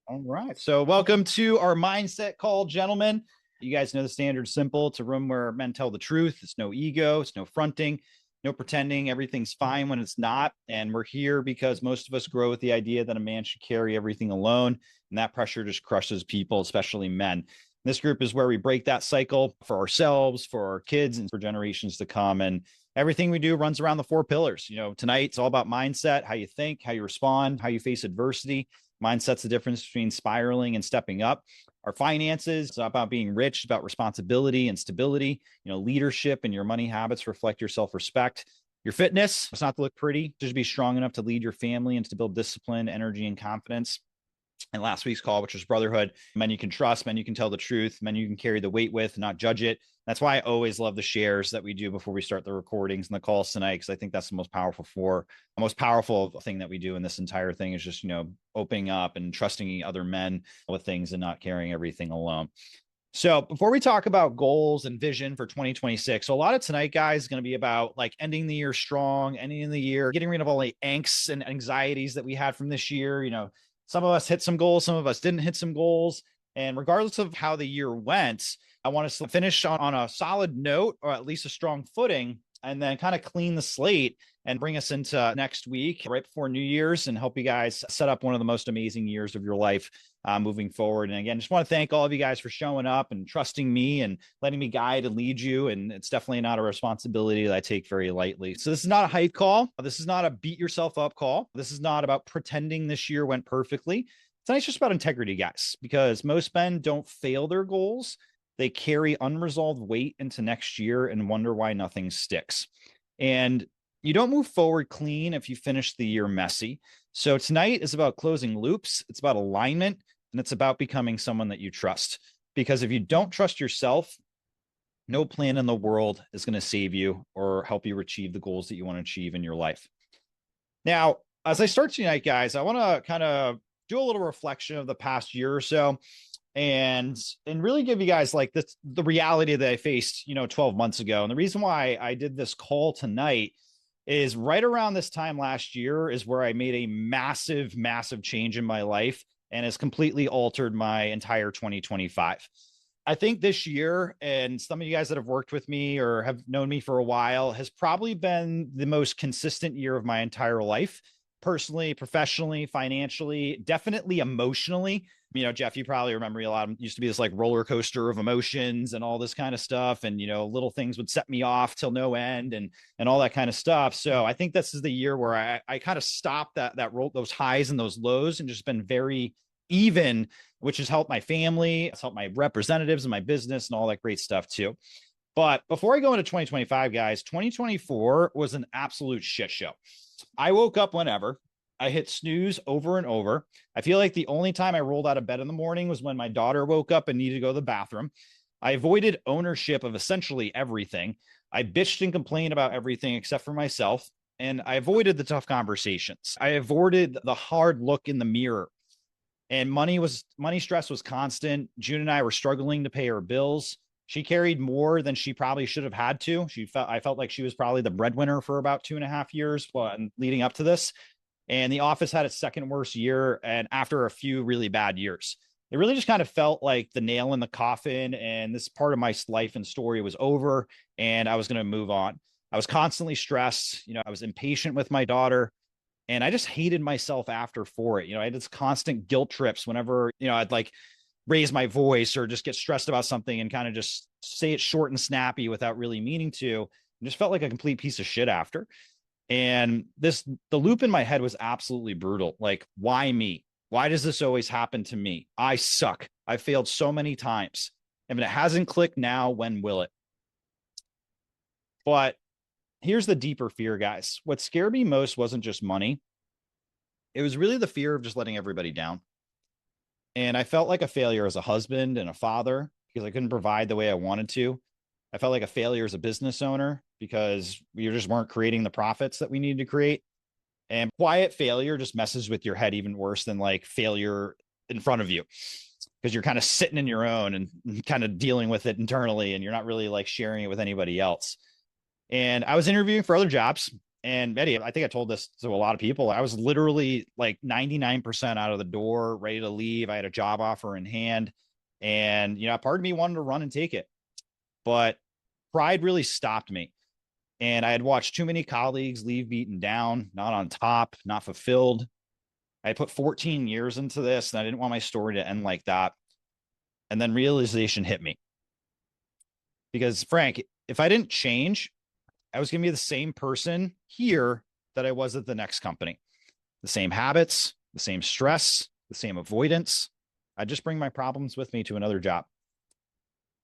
All right. So, welcome to our mindset call, gentlemen. You guys know the standard simple. It's a room where men tell the truth. It's no ego, it's no fronting, no pretending. Everything's fine when it's not. And we're here because most of us grow with the idea that a man should carry everything alone. And that pressure just crushes people, especially men. This group is where we break that cycle for ourselves, for our kids, and for generations to come. And everything we do runs around the four pillars. Tonight it's all about mindset, how you think, how you respond, how you face adversity. Mindset's the difference between spiraling and stepping up. Our finances is about being rich, it's about responsibility and stability. Leadership and your money habits reflect your self-respect. Your fitness, it's not to look pretty, just to be strong enough to lead your family and to build discipline, energy, and confidence. And last week's call, which was brotherhood, men you can trust, men you can tell the truth, men you can carry the weight with, not judge it. That's why I always love the shares that we do before we start the recordings and the calls tonight, because I think that's the most powerful thing that we do in this entire thing is just, opening up and trusting other men with things and not carrying everything alone. So before we talk about goals and vision for 2026, so a lot of tonight, guys, is going to be about like ending the year strong, ending the year, getting rid of all the angst and anxieties that we had from this year. Some of us hit some goals, some of us didn't hit some goals. And regardless of how the year went, I want us to finish on a solid note, or at least a strong footing, and then kind of clean the slate and bring us into next week right before New Year's and help you guys set up one of the most amazing years of your life moving forward. And again, just want to thank all of you guys for showing up and trusting me and letting me guide and lead you. And it's definitely not a responsibility that I take very lightly. So this is not a hype call. This is not a beat yourself up call. This is not about pretending this year went perfectly. Tonight's just about integrity, guys, because most men don't fail their goals. They carry unresolved weight into next year and wonder why nothing sticks. And you don't move forward clean if you finish the year messy. So tonight is about closing loops. It's about alignment, and it's about becoming someone that you trust. Because if you don't trust yourself, no plan in the world is going to save you or help you achieve the goals that you want to achieve in your life. Now, as I start tonight, guys, I want to kind of do a little reflection of the past year or so and really give you guys like the reality that I faced 12 months ago. And the reason why I did this call tonight is right around this time last year is where I made a massive change in my life and has completely altered my entire 2025. I think this year, and some of you guys that have worked with me or have known me for a while, has probably been the most consistent year of my entire life, personally, professionally, financially, definitely emotionally. Jeff, you probably remember me a lot. It used to be this like roller coaster of emotions and all this kind of stuff. And, little things would set me off till no end and all that kind of stuff. So I think this is the year where I kind of stopped that roll, those highs and those lows, and just been very even, which has helped my family, it's helped my representatives and my business and all that great stuff too. But before I go into 2025, guys, 2024 was an absolute shit show. I woke up whenever. I hit snooze over and over. I feel like the only time I rolled out of bed in the morning was when my daughter woke up and needed to go to the bathroom. I avoided ownership of essentially everything. I bitched and complained about everything except for myself. And I avoided the tough conversations. I avoided the hard look in the mirror. And money stress was constant. June and I were struggling to pay her bills. She carried more than she probably should have had to. I felt like she was probably the breadwinner for about 2.5 years leading up to this. And the office had its second worst year, and after a few really bad years. It really just kind of felt like the nail in the coffin, and this part of my life and story was over, and I was going to move on. I was constantly stressed. I was impatient with my daughter, and I just hated myself after for it. I had this constant guilt trips whenever, I'd like raise my voice or just get stressed about something and kind of just say it short and snappy without really meaning to. I just felt like a complete piece of shit after. And the loop in my head was absolutely brutal. Like, why me? Why does this always happen to me? I suck. I failed so many times. And if it hasn't clicked now, when will it? But here's the deeper fear, guys. What scared me most wasn't just money. It was really the fear of just letting everybody down. And I felt like a failure as a husband and a father because I couldn't provide the way I wanted to. I felt like a failure as a business owner because we just weren't creating the profits that we needed to create. And quiet failure just messes with your head even worse than like failure in front of you because you're kind of sitting in your own and kind of dealing with it internally and you're not really like sharing it with anybody else. And I was interviewing for other jobs And Eddie, I think I told this to a lot of people. I was literally like 99% out of the door, ready to leave. I had a job offer in hand. And, part of me wanted to run and take it. But pride really stopped me. And I had watched too many colleagues leave beaten down, not on top, not fulfilled. I put 14 years into this, and I didn't want my story to end like that. And then realization hit me. Because, Frank, if I didn't change, I was going to be the same person here that I was at the next company. The same habits, the same stress, the same avoidance. I just bring my problems with me to another job.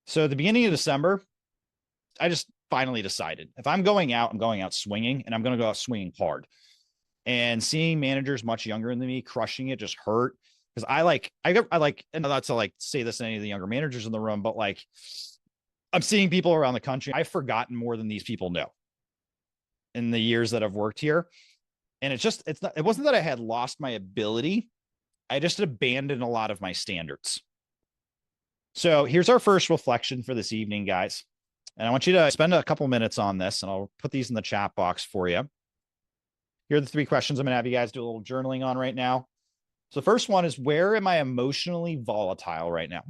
So at the beginning of December, I just finally decided if I'm going out, I'm going out swinging, and I'm going to go out swinging hard. And seeing managers much younger than me crushing it just hurt, because I like, and not to like say this to any of the younger managers in the room, but like I'm seeing people around the country. I've forgotten more than these people know in the years that I've worked here. And it wasn't that I had lost my ability. I just abandoned a lot of my standards. So here's our first reflection for this evening, guys. And I want you to spend a couple minutes on this, and I'll put these in the chat box for you. Here are the 3 questions I'm going to have you guys do a little journaling on right now. So the first one is, where am I emotionally volatile right now?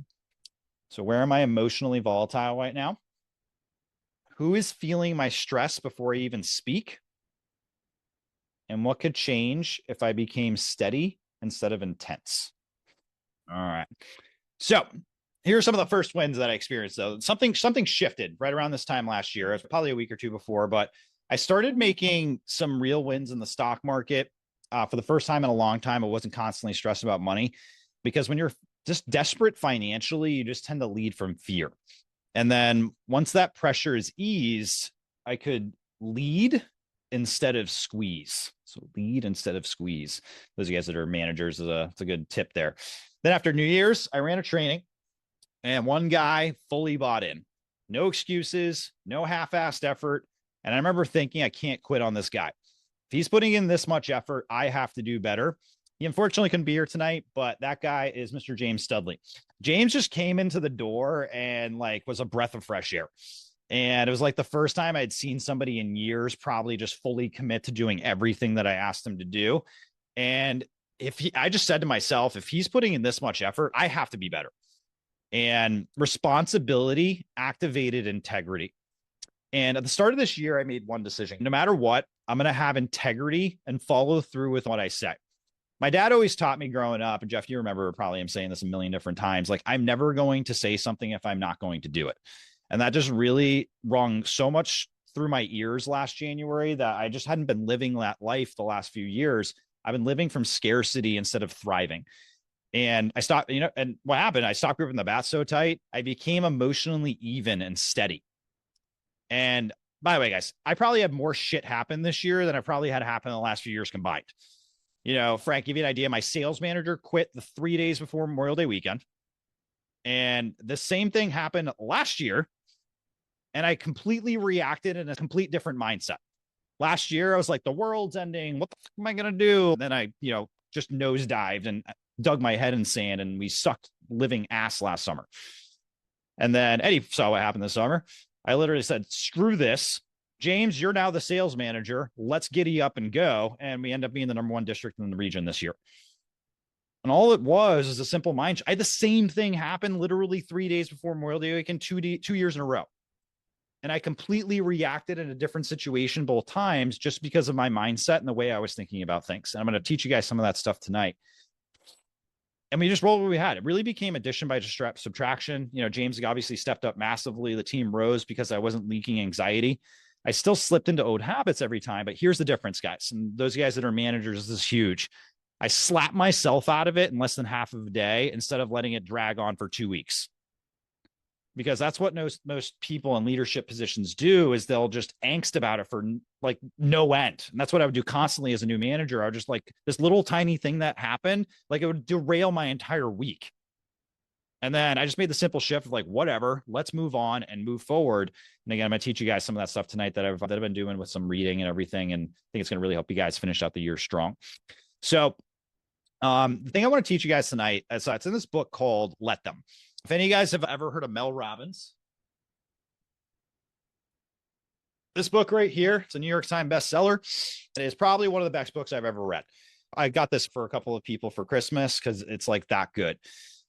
So where am I emotionally volatile right now? Who is feeling my stress before I even speak? And what could change if I became steady instead of intense? All right. So here are some of the first wins that I experienced, though. Something shifted right around this time last year. It was probably a week or two before, but I started making some real wins in the stock market. For the first time in a long time, I wasn't constantly stressed about money, because when you're just desperate financially, you just tend to lead from fear. And then once that pressure is eased, I could lead instead of squeeze. So lead instead of squeeze. Those of you guys that are managers, it's a good tip there. Then after New Year's, I ran a training, and one guy fully bought in. No excuses, no half-assed effort. And I remember thinking, I can't quit on this guy. If he's putting in this much effort, I have to do better. He unfortunately couldn't be here tonight, but that guy is Mr. James Studley. James just came into the door and like was a breath of fresh air. And it was like the first time I'd seen somebody in years probably just fully commit to doing everything that I asked him to do. And I just said to myself, if he's putting in this much effort, I have to be better. And responsibility activated integrity. And at the start of this year, I made one decision. No matter what, I'm going to have integrity and follow through with what I say. My dad always taught me growing up, and Jeff, you remember probably I'm saying this a million different times, like I'm never going to say something if I'm not going to do it. And that just really rung so much through my ears last January that I just hadn't been living that life the last few years. I've been living from scarcity instead of thriving. And I stopped, and what happened? I stopped gripping the bat so tight. I became emotionally even and steady. And by the way, guys, I probably had more shit happen this year than I probably had happen in the last few years combined. Frank, give you an idea. My sales manager quit the 3 days before Memorial Day weekend. And the same thing happened last year. And I completely reacted in a complete different mindset. Last year, I was like, the world's ending. What the fuck am I going to do? And then I, just nosedived and dug my head in sand, and we sucked living ass last summer. And then Eddie saw what happened this summer. I literally said, screw this. James, you're now the sales manager. Let's giddy up and go. And we end up being the #1 district in the region this year. And all it was is a simple mind. I had the same thing happen literally 3 days before Memorial Day weekend, 2 years in a row. And I completely reacted in a different situation both times just because of my mindset and the way I was thinking about things. And I'm going to teach you guys some of that stuff tonight. And we just rolled what we had. It really became addition by subtraction. James obviously stepped up massively. The team rose because I wasn't leaking anxiety. I still slipped into old habits every time, but here's the difference, guys. And those guys that are managers, this is huge. I slapped myself out of it in less than half of a day instead of letting it drag on for 2 weeks. Because that's what most people in leadership positions do, is they'll just angst about it for like no end. And that's what I would do constantly as a new manager. I would just like this little tiny thing that happened, like it would derail my entire week. And then I just made the simple shift of like, whatever, let's move on and move forward. And again, I'm going to teach you guys some of that stuff tonight that I've been doing with some reading and everything. And I think it's going to really help you guys finish out the year strong. So the thing I want to teach you guys tonight, it's in this book called Let Them. If any of you guys have ever heard of Mel Robbins, This book right here, it's a New York Times bestseller. It is probably one of the best books I've ever read. I got this for a couple of people for Christmas because it's like that good.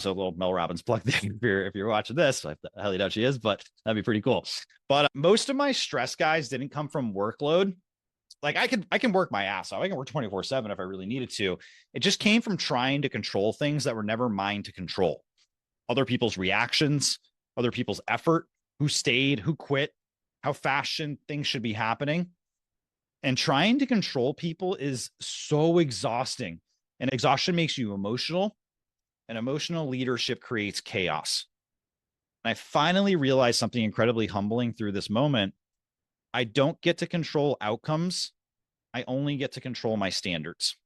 So a little Mel Robbins plug there if you're watching this. I highly doubt she is, but that'd be pretty cool. But most of my stress, guys, didn't come from workload. Like I can work my ass off. I can work 24/7 if I really needed to. It just came from trying to control things that were never mine to control. Other people's reactions, other people's effort, who stayed, who quit, how fast things should be happening. And trying to control people is so exhausting. And exhaustion makes you emotional, and emotional leadership creates chaos. And I finally realized something incredibly humbling through this moment. I don't get to control outcomes. I only get to control my standards.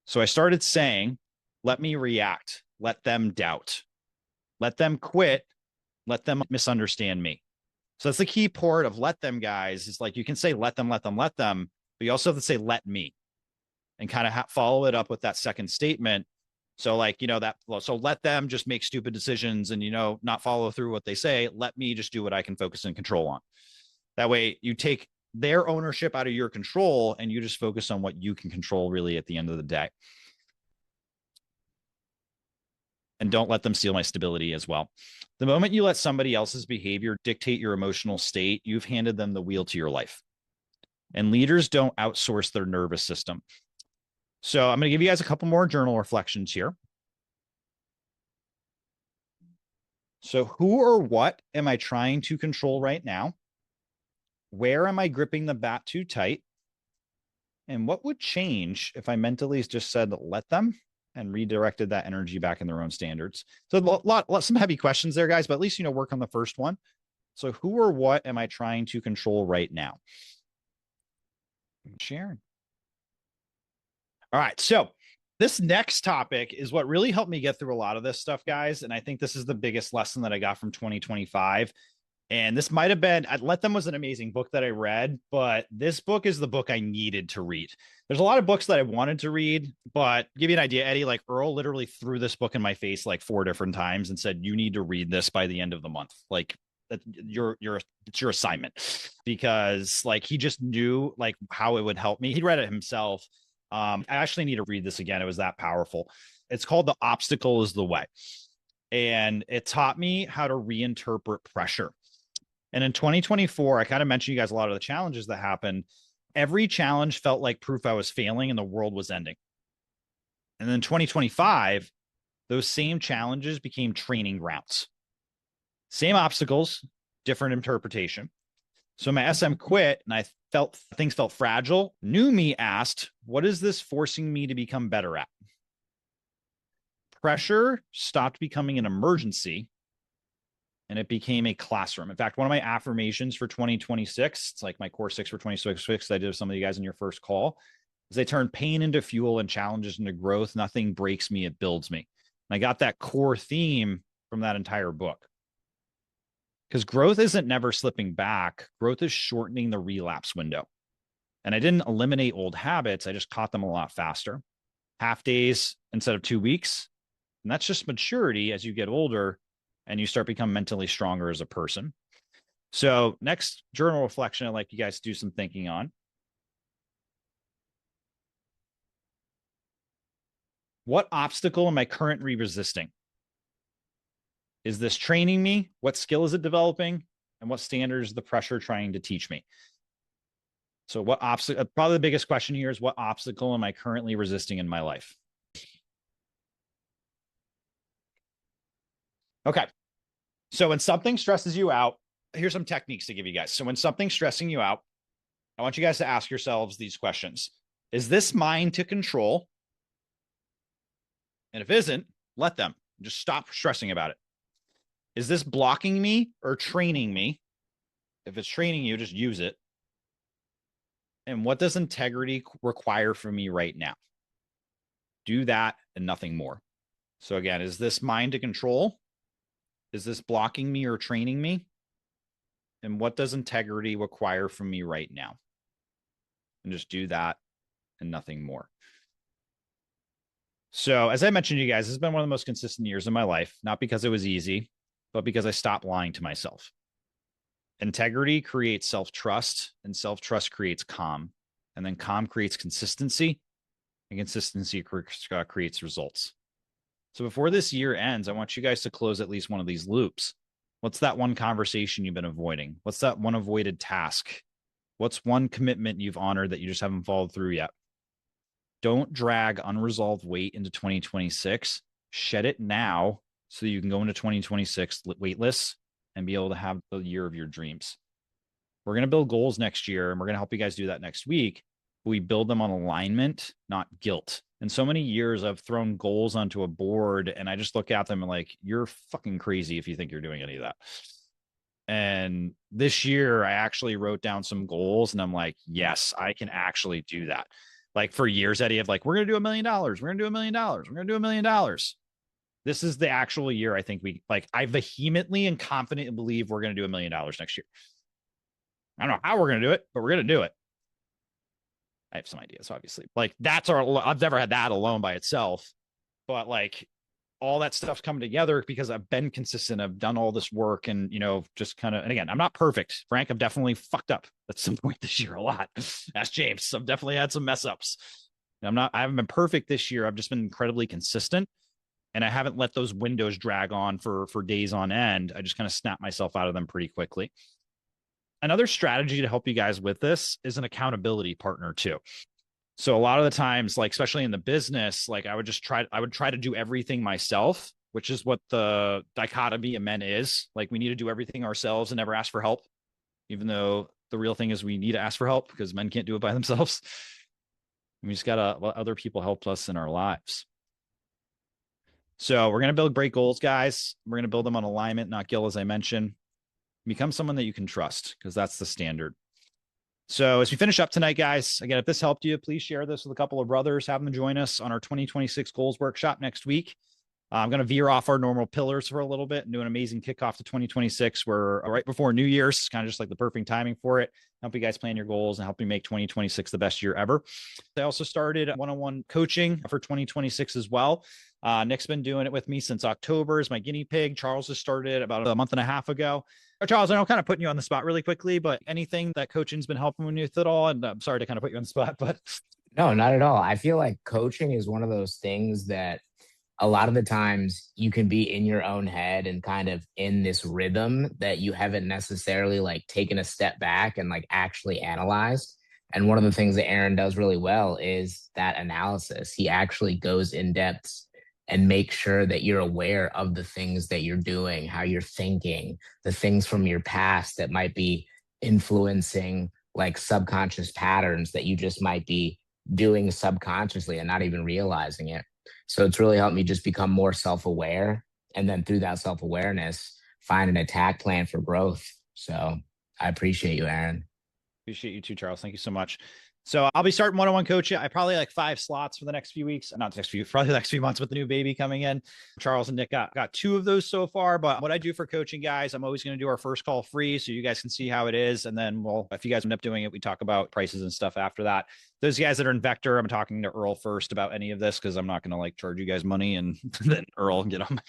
So I started saying, let me react, let them doubt, let them quit, let them misunderstand me. So that's the key part of let them, guys, is like you can say let them, let them, let them, but you also have to say let me and kind of follow it up with that second statement. So like, so let them just make stupid decisions and, not follow through what they say. Let me just do what I can focus and control on. That way you take their ownership out of your control and you just focus on what you can control really at the end of the day. And don't let them steal my stability as well. The moment you let somebody else's behavior dictate your emotional state, you've handed them the wheel to your life. And leaders don't outsource their nervous system. So I'm going to give you guys a couple more journal reflections here. So who or what am I trying to control right now? Where am I gripping the bat too tight? And what would change if I mentally just said, let them, and redirected that energy back in their own standards? So some heavy questions there, guys, but at least, work on the first one. So who or what am I trying to control right now? Sharon. All right. So this next topic is what really helped me get through a lot of this stuff, guys. And I think this is the biggest lesson that I got from 2025. And this might have been, Let Them was an amazing book that I read, but this book is the book I needed to read. There's a lot of books that I wanted to read, but give you an idea, Eddie, like Earl literally threw this book in my face like 4 different times and said, you need to read this by the end of the month. Like it's your assignment, because like he just knew like how it would help me. He read it himself. I actually need to read this again. It was that powerful. It's called The Obstacle is the Way. And it taught me how to reinterpret pressure. And in 2024, I kind of mentioned you guys a lot of the challenges that happened. Every challenge felt like proof I was failing and the world was ending. And then 2025, those same challenges became training grounds. Same obstacles, different interpretation. So my SM quit and I felt things felt fragile. New me asked, what is this forcing me to become better at? Pressure stopped becoming an emergency and it became a classroom. In fact, one of my affirmations for 2026, it's like my core 6 for 2026 that I did with some of you guys in your first call, is they turn pain into fuel and challenges into growth. Nothing breaks me, it builds me. And I got that core theme from that entire book. Because growth isn't never slipping back. Growth is shortening the relapse window. And I didn't eliminate old habits. I just caught them a lot faster. Half days instead of 2 weeks. And that's just maturity as you get older and you start becoming mentally stronger as a person. So next journal reflection, I'd like you guys to do some thinking on. What obstacle am I currently resisting? Is this training me? What skill is it developing? And what standards is the pressure trying to teach me? So what obstacle, probably the biggest question here is what obstacle am I currently resisting in my life? Okay. So when something stresses you out, here's some techniques to give you guys. So when something's stressing you out, I want you guys to ask yourselves these questions. Is this mine to control? And if it isn't, let them. Just stop stressing about it. Is this blocking me or training me? If it's training you, just use it. And what does integrity require from me right now? Do that and nothing more. So again, is this mine to control? Is this blocking me or training me? And what does integrity require from me right now? And just do that and nothing more. So as I mentioned to you guys, this has been one of the most consistent years of my life, not because it was easy, but because I stopped lying to myself. Integrity creates self-trust, and self-trust creates calm. And then calm creates consistency, and consistency creates results. So before this year ends, I want you guys to close at least one of these loops. What's that one conversation you've been avoiding? What's that one avoided task? What's one commitment you've honored that you just haven't followed through yet? Don't drag unresolved weight into 2026. Shed it now so you can go into 2026 weightless and be able to have the year of your dreams. We're going to build goals next year, and we're going to help you guys do that next week. We build them on alignment, not guilt. And so many years I've thrown goals onto a board and I just look at them and like, you're fucking crazy if you think you're doing any of that. And this year I actually wrote down some goals and I'm like, yes, I can actually do that. Like for years, Eddie, of like, we're going to do $1 million. We're going to do $1 million. We're going to do $1 million. This is the actual year. I think I vehemently and confidently believe we're going to do $1 million next year. I don't know how we're going to do it, but we're going to do it. I have some ideas, obviously. Like that's I've never had that alone by itself, but like all that stuff's coming together because I've been consistent. I've done all this work and, just kind of, and again, I'm not perfect. Frank, I've definitely fucked up at some point this year a lot. Ask James. I've definitely had some mess ups. I haven't been perfect this year. I've just been incredibly consistent and I haven't let those windows drag on for days on end. I just kind of snap myself out of them pretty quickly. Another strategy to help you guys with this is an accountability partner too. So a lot of the times, like especially in the business, like I would try to do everything myself, which is what the dichotomy of men is. Like we need to do everything ourselves and never ask for help, even though the real thing is we need to ask for help because men can't do it by themselves. We just gotta let other people help us in our lives. So we're gonna build great goals, guys. We're gonna build them on alignment, not guilt, as I mentioned. Become someone that you can trust because that's the standard. So as we finish up tonight, guys, again, if this helped you, please share this with a couple of brothers. Have them join us on our 2026 goals workshop next week. I'm going to veer off our normal pillars for a little bit and do an amazing kickoff to 2026. We're right before New Year's, kind of just like the perfect timing for it. Help you guys plan your goals and help you make 2026 the best year ever. I also started one-on-one coaching for 2026 as well. Nick's been doing it with me since October as my guinea pig. Charles just started about a month and a half ago. Charles, I know I'm kind of putting you on the spot really quickly, but anything that coaching's been helping you with at all? And I'm sorry to kind of put you on the spot, but No, not at all. I feel like coaching is one of those things that a lot of the times you can be in your own head and kind of in this rhythm that you haven't necessarily like taken a step back and like actually analyzed. And one of the things that Aaron does really well is that analysis. He actually goes in depth and make sure that you're aware of the things that you're doing, how you're thinking, the things from your past that might be influencing like subconscious patterns that you just might be doing subconsciously and not even realizing it. So it's really helped me just become more self-aware. And then through that self-awareness, find an attack plan for growth. So I appreciate you, Aaron. Appreciate you too, Charles. Thank you so much. So I'll be starting one-on-one coaching. I probably like 5 slots for the next few weeks, not the next few, probably the next few months with the new baby coming in. Charles and Nick got 2 of those so far. But what I do for coaching, guys, I'm always going to do our first call free so you guys can see how it is. And then if you guys end up doing it, we talk about prices and stuff after that. Those guys that are in Vector, I'm talking to Earl first about any of this because I'm not going to like charge you guys money and then Earl can get on my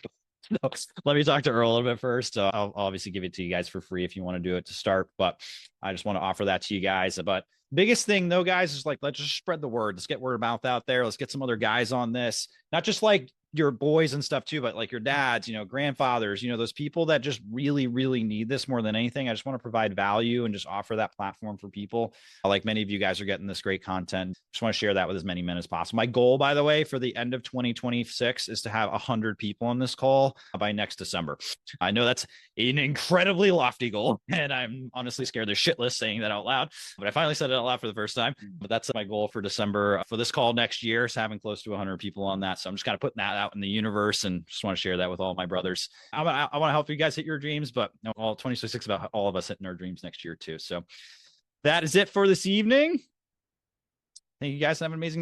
so let me talk to Earl a little bit first. I'll obviously give it to you guys for free if you want to do it to start, but I just want to offer that to you guys. But biggest thing though, guys, is like, let's just spread the word. Let's get word of mouth out there. Let's get some other guys on this, not just like your boys and stuff too, but like your dads, grandfathers, those people that just really, really need this more than anything. I just want to provide value and just offer that platform for people. Like many of you guys are getting this great content. Just want to share that with as many men as possible. My goal, by the way, for the end of 2026 is to have 100 people on this call by next December. I know that's an incredibly lofty goal, and I'm honestly scared they're shitless saying that out loud, but I finally said it out loud for the first time. But that's my goal for December for this call next year, is having close to 100 people on that. So I'm just kind of putting that out in the universe and just want to share that with all my brothers. I want to help you guys hit your dreams, but all 2026 about all of us hitting our dreams next year too. So that is it for this evening. Thank you guys. Have an amazing